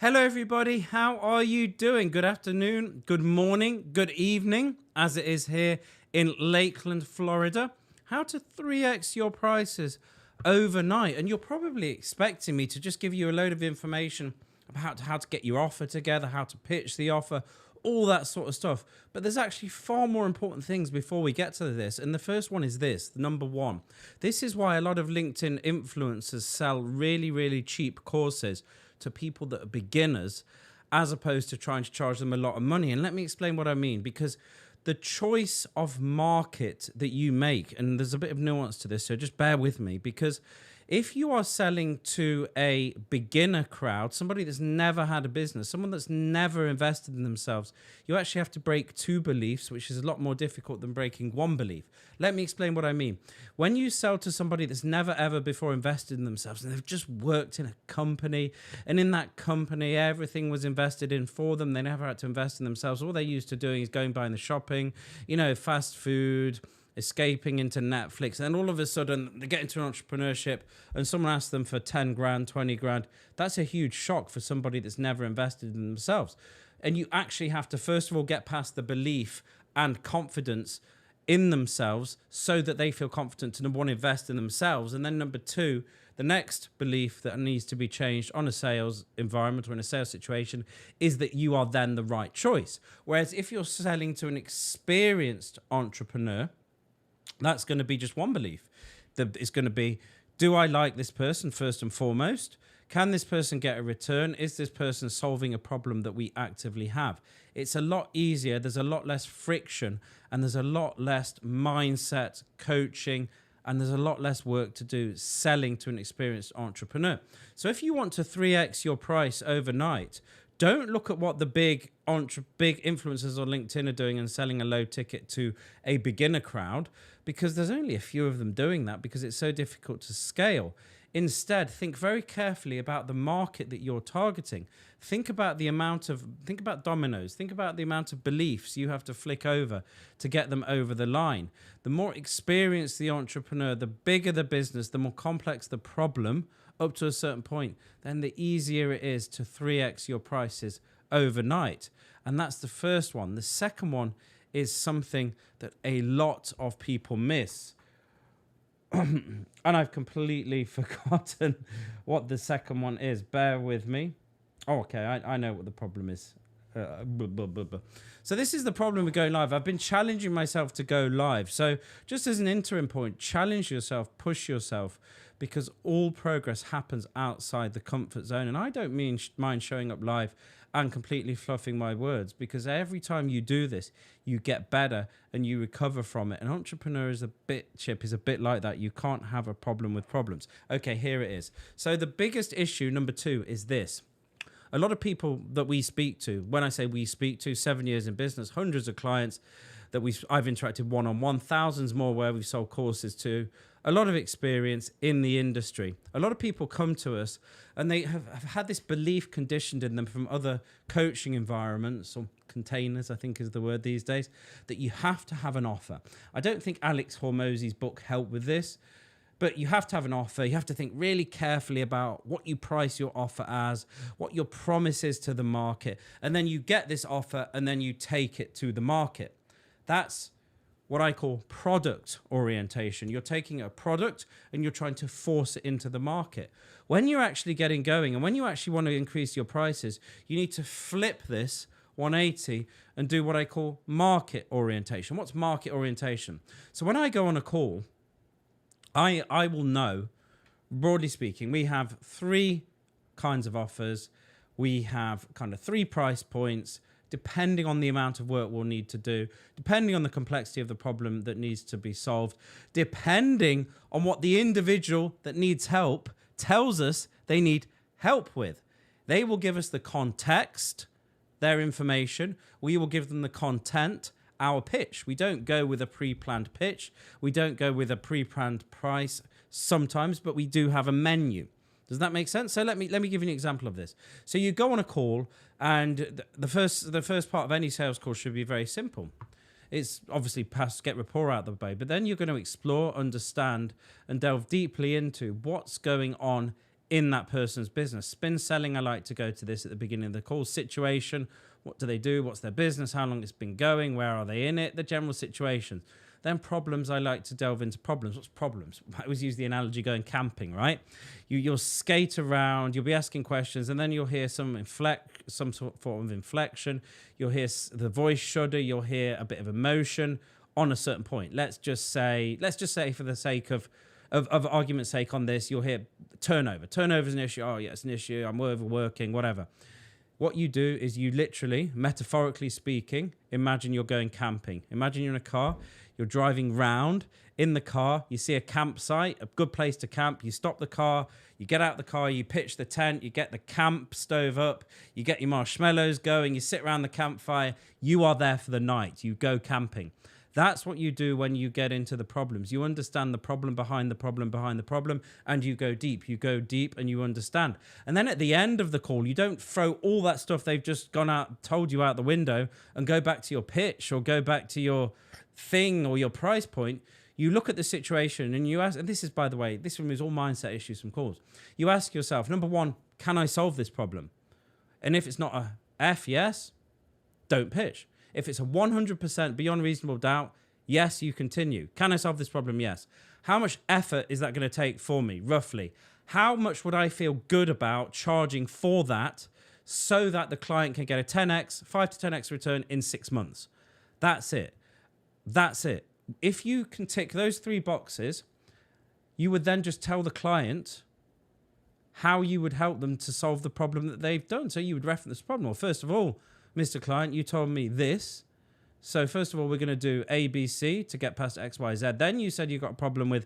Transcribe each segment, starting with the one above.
Hello, everybody. How are you doing? Good afternoon, good morning, good evening, as it is here in Lakeland, Florida. How to 3x your prices overnight. And you're probably expecting me to just give you a load of information about how to get your offer together, how to pitch the offer, all that sort of stuff. But there's actually far more important things before we get to this. And the first one is this, number one. This is why a lot of LinkedIn influencers sell really, really cheap courses to people that are beginners, as opposed to trying to charge them a lot of money. And let me explain what I mean, because the choice of market that you make, and there's a bit of nuance to this, so just bear with me, because if you are selling to a beginner crowd, somebody that's never had a business, someone that's never invested in themselves, you actually have to break two beliefs, which is a lot more difficult than breaking one belief. Let me explain what I mean. When you sell to somebody that's never ever before invested in themselves, and they've just worked in a company, and in that company, everything was invested in for them, they never had to invest in themselves. All they're used to doing is going buying the shopping, fast food, escaping into Netflix, and then all of a sudden they get into entrepreneurship and someone asks them for 10 grand, 20 grand. That's a huge shock for somebody that's never invested in themselves. And you actually have to, first of all, get past the belief and confidence in themselves so that they feel confident to, number one, invest in themselves. And then number two, the next belief that needs to be changed on a sales environment or in a sales situation is that you are then the right choice. Whereas if you're selling to an experienced entrepreneur, that's going to be just one belief. It's going to be, do I like this person first and foremost? Can this person get a return? Is this person solving a problem that we actively have? It's a lot easier. There's a lot less friction, and there's a lot less mindset coaching, and there's a lot less work to do selling to an experienced entrepreneur. So if you want to 3x your price overnight, don't look at what the big influencers on LinkedIn are doing and selling a low ticket to a beginner crowd, because there's only a few of them doing that because it's so difficult to scale. Instead, think very carefully about the market that you're targeting. Think about dominoes. Think about the amount of beliefs you have to flick over to get them over the line. The more experienced the entrepreneur, the bigger the business, the more complex the problem up to a certain point, then the easier it is to 3x your prices overnight. And that's the first one. The second one is something that a lot of people miss. And I've completely forgotten what the second one is. Bear with me. Oh, okay, I know what the problem is. So this is the problem with going live. I've been challenging myself to go live. So just as an interim point, challenge yourself, push yourself, because all progress happens outside the comfort zone. And I don't mind showing up live and completely fluffing my words, because every time you do this, you get better and you recover from it. An entrepreneur is a bit like that. You can't have a problem with problems. Okay, here it is. So the biggest issue, number two, is this. A lot of people that we speak to, when I say we speak to, 7 years in business, hundreds of clients that I've interacted one-on-one, thousands more where we've sold courses to, a lot of experience in the industry. A lot of people come to us and they have had this belief conditioned in them from other coaching environments, or containers, I think is the word these days, that you have to have an offer. I don't think Alex Hormozi's book helped with this, but you have to have an offer. You have to think really carefully about what you price your offer as, what your promise is to the market, and then you get this offer and then you take it to the market. That's what I call product orientation. You're taking a product and you're trying to force it into the market. When you're actually getting going and when you actually want to increase your prices, you need to flip this 180 and do what I call market orientation. What's market orientation? So when I go on a call, I will know, broadly speaking, we have three kinds of offers. We have kind of three price points, depending on the amount of work we'll need to do, depending on the complexity of the problem that needs to be solved, depending on what the individual that needs help tells us they need help with. They will give us the context, their information. We will give them the content, our pitch. We don't go with a pre-planned pitch. We don't go with a pre-planned price sometimes, but we do have a menu. Does that make sense? So let me give you an example of this. So you go on a call, and the first part of any sales call should be very simple. It's obviously get rapport out of the way, but then you're going to explore, understand, and delve deeply into what's going on in that person's business. Spin selling, I like to go to this at the beginning of the call. Situation, what do they do? What's their business? How long it's been going? Where are they in it? The general situation. Then problems, I like to delve into problems. What's problems? I always use the analogy going camping, right? You'll skate around, you'll be asking questions, and then you'll hear some sort of inflection. You'll hear the voice shudder. You'll hear a bit of emotion on a certain point. Let's just say for the sake of argument's sake on this, you'll hear turnover. Turnover is an issue. Oh, yeah, it's an issue. I'm overworking, whatever. What you do is you literally, metaphorically speaking, imagine you're going camping. Imagine you're in a car. You're driving round in the car. You see a campsite, a good place to camp. You stop the car. You get out the car. You pitch the tent. You get the camp stove up. You get your marshmallows going. You sit around the campfire. You are there for the night. You go camping. That's what you do when you get into the problems. You understand the problem behind the problem behind the problem, and you go deep. You go deep and you understand. And then at the end of the call, you don't throw all that stuff they've just gone out, told you out the window, and go back to your pitch or go back to your thing or your price point. You look at the situation and you ask, and this is, by the way, this removes all mindset issues from calls. You ask yourself, number one, can I solve this problem? And if it's not a F, yes, don't pitch. If it's a 100% beyond reasonable doubt, yes, you continue. Can I solve this problem? Yes. How much effort is that going to take for me, roughly? How much would I feel good about charging for that so that the client can get a 10x, 5 to 10x return in 6 months? That's it. That's it. If you can tick those 3 boxes, you would then just tell the client how you would help them to solve the problem that they've done. So you would reference the problem. Well, first of all, Mr. Client, you told me this. So first of all, we're going to do A, B, C to get past X, Y, Z. Then you said you got a problem with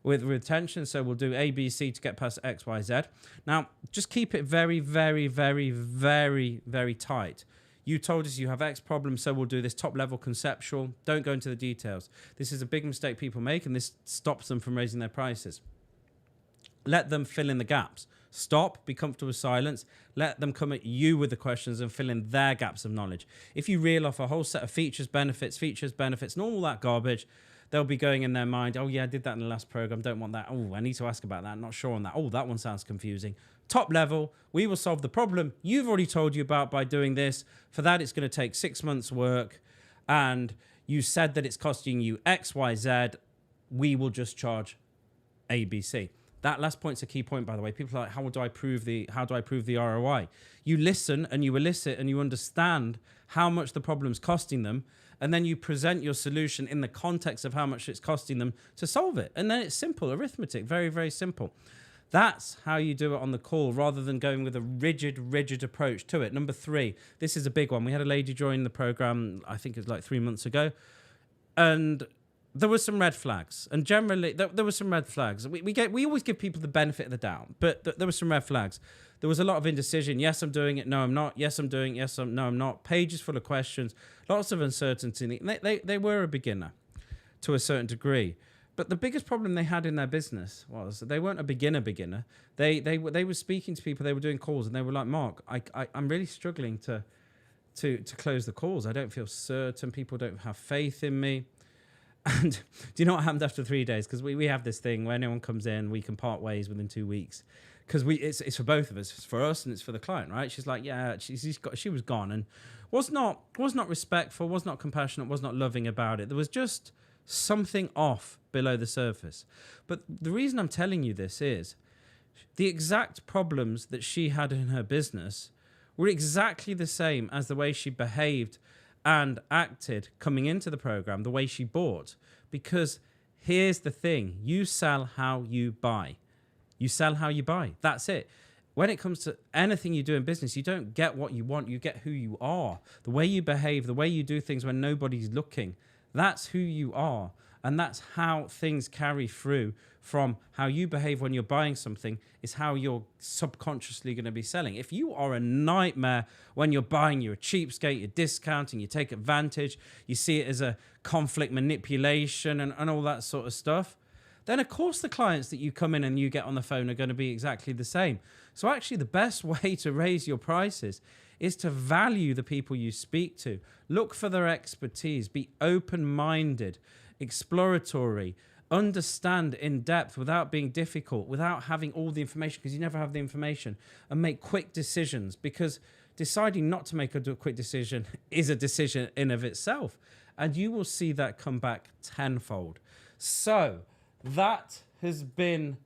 retention. So we'll do A, B, C to get past X, Y, Z. Now, just keep it very, very, very, very, very tight. You told us you have X problems, so we'll do this top level conceptual. Don't go into the details. This is a big mistake people make, and this stops them from raising their prices. Let them fill in the gaps. Stop, be comfortable with silence. Let them come at you with the questions and fill in their gaps of knowledge. If you reel off a whole set of features, benefits, and all that garbage, they'll be going in their mind, oh yeah, I did that in the last program, don't want that. Oh, I need to ask about that, not sure on that. Oh, that one sounds confusing. Top level, we will solve the problem you've already told you about by doing this. For that, it's going to take 6 months work. And you said that it's costing you X, Y, Z. We will just charge A, B, C. That last point's a key point, by the way. People are like, how do I prove the ROI? You listen and you elicit and you understand how much the problem's costing them, and then you present your solution in the context of how much it's costing them to solve it. And then it's simple arithmetic, very, very simple. That's how you do it on the call, rather than going with a rigid approach to it. Number 3, this is a big one. We had a lady join the program, I think it was like 3 months ago, and there were some red flags, and generally there were some red flags. We always give people the benefit of the doubt, but there were some red flags. There was a lot of indecision. Yes, I'm doing it. No, I'm not. Yes, I'm doing it. No, I'm not. Pages full of questions, lots of uncertainty. They were a beginner to a certain degree, but the biggest problem they had in their business was they weren't a beginner. They were speaking to people. They were doing calls, and they were like, Mark, I'm really struggling to close the calls. I don't feel certain. People don't have faith in me. And do you know what happened after 3 days? Because we have this thing where anyone comes in, we can part ways within 2 weeks. Because it's for both of us. It's for us and it's for the client, right? She's like, yeah, she was gone and was not respectful, was not compassionate, was not loving about it. There was just something off below the surface. But the reason I'm telling you this is the exact problems that she had in her business were exactly the same as the way she behaved and acted coming into the program, the way she bought. Because here's the thing, you sell how you buy. You sell how you buy. That's it. When it comes to anything you do in business, you don't get what you want, you get who you are. The way you behave, the way you do things when nobody's looking, that's who you are. And that's how things carry through from how you behave when you're buying something is how you're subconsciously going to be selling. If you are a nightmare when you're buying, you're a cheapskate, you're discounting, you take advantage, you see it as a conflict manipulation and all that sort of stuff, then of course the clients that you come in and you get on the phone are going to be exactly the same. So actually the best way to raise your prices is to value the people you speak to. Look for their expertise, be open-minded, exploratory, understand in depth without being difficult, without having all the information, because you never have the information, and make quick decisions, because deciding not to make a quick decision is a decision in of itself, and you will see that come back tenfold. So that has been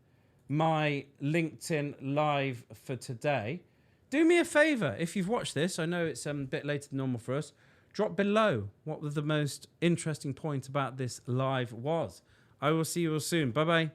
my LinkedIn live for today. Do me a favor, if you've watched this, I know it's a bit later than normal for us, drop below what the most interesting point about this live was. I will see you all soon. Bye-bye.